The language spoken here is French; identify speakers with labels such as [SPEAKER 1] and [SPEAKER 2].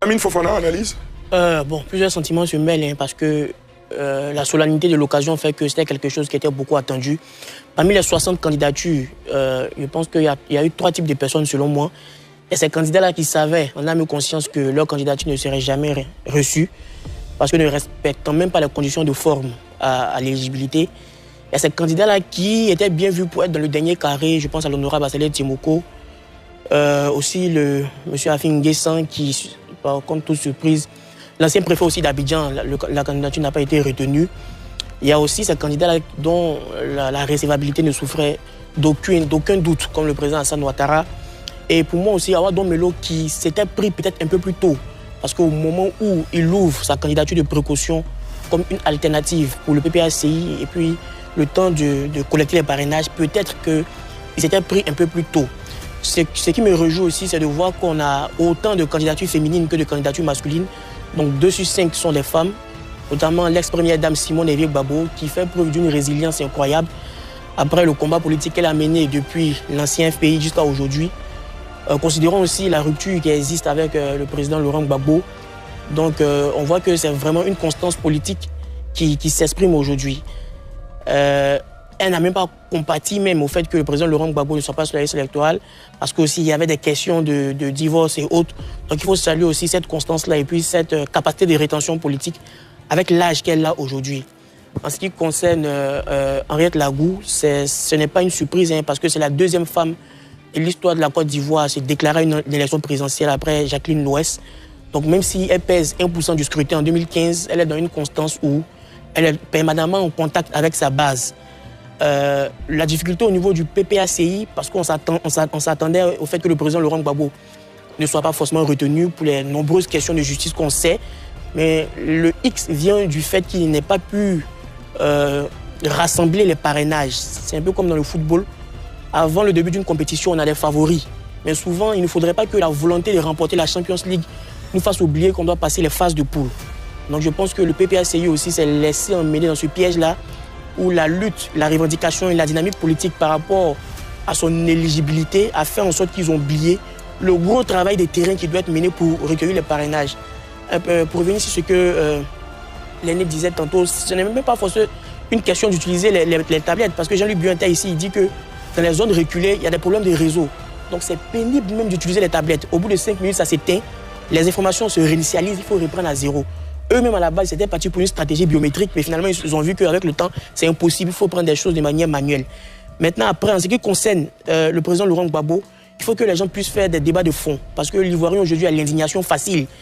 [SPEAKER 1] Lamine Fofana, analyse?
[SPEAKER 2] Bon, plusieurs sentiments se mêlent hein, parce que la solennité de l'occasion fait que c'était quelque chose qui était beaucoup attendu. Parmi les 60 candidatures, je pense qu'il y a eu 3 types de personnes selon moi. Il y a ces candidats-là qui savaient, en âme et conscience, que leur candidature ne serait jamais reçue parce que ne respectant même pas les conditions de forme à l'éligibilité. Il y a ces candidats-là qui étaient bien vus pour être dans le dernier carré. Je pense à l'honorable Assalé Timoko, aussi le monsieur Afin Nguessan qui, par contre, toute surprise, l'ancien préfet aussi d'Abidjan, la candidature n'a pas été retenue. Il y a aussi ces candidats-là dont la recevabilité ne souffrait d'aucun doute, comme le président Hassan Ouattara. Et pour moi aussi, Awa Don Melo qui s'était pris peut-être un peu plus tôt, parce qu'au moment où il ouvre sa candidature de précaution comme une alternative pour le PPACI, et puis le temps de collecter les parrainages, peut-être qu'il s'était pris un peu plus tôt. Ce qui me réjouit aussi, c'est de voir qu'on a autant de candidatures féminines que de candidatures masculines. Donc 2 sur 5 sont des femmes, notamment l'ex-première dame Simone Evier Gbagbo, qui fait preuve d'une résilience incroyable après le combat politique qu'elle a mené depuis l'ancien FPI jusqu'à aujourd'hui. Considérons aussi la rupture qui existe avec le président Laurent Gbagbo. Donc on voit que c'est vraiment une constance politique qui s'exprime aujourd'hui. Elle n'a même pas compati même au fait que le président Laurent Gbagbo ne soit pas sur la liste électorale, parce qu'aussi il y avait des questions de divorce et autres. Donc il faut saluer aussi cette constance-là et puis cette capacité de rétention politique avec l'âge qu'elle a aujourd'hui. En ce qui concerne Henriette Lagou, ce n'est pas une surprise hein, parce que c'est la 2e femme de l'histoire de la Côte d'Ivoire à se déclarer une élection présidentielle après Jacqueline Louès. Donc même si elle pèse 1% du scrutin en 2015, elle est dans une constance où elle est permanemment en contact avec sa base. La difficulté au niveau du PPACI, parce qu'on s'attendait au fait que le président Laurent Gbagbo ne soit pas forcément retenu pour les nombreuses questions de justice qu'on sait, mais le X vient du fait qu'il n'ait pas pu rassembler les parrainages. C'est un peu comme dans le football. Avant le début d'une compétition, on a des favoris. Mais souvent, il ne faudrait pas que la volonté de remporter la Champions League nous fasse oublier qu'on doit passer les phases de poule. Donc je pense que le PPACI aussi s'est laissé emmener dans ce piège-là où la lutte, la revendication et la dynamique politique par rapport à son éligibilité a fait en sorte qu'ils ont oublié le gros travail de terrain qui doit être mené pour recueillir les parrainages. Pour revenir sur ce que l'aîné disait tantôt, ce n'est même pas forcément une question d'utiliser les tablettes, parce que Jean-Luc Buenta ici, il dit que dans les zones reculées, il y a des problèmes de réseau. Donc c'est pénible même d'utiliser les tablettes. Au bout de 5 minutes, ça s'éteint, les informations se réinitialisent, il faut reprendre à zéro. Eux-mêmes, à la base, c'était parti pour une stratégie biométrique, mais finalement, ils ont vu qu'avec le temps, c'est impossible, il faut prendre des choses de manière manuelle. Maintenant, après, en ce qui concerne le président Laurent Gbagbo, il faut que les gens puissent faire des débats de fond, parce que l'Ivoirien aujourd'hui a l'indignation facile.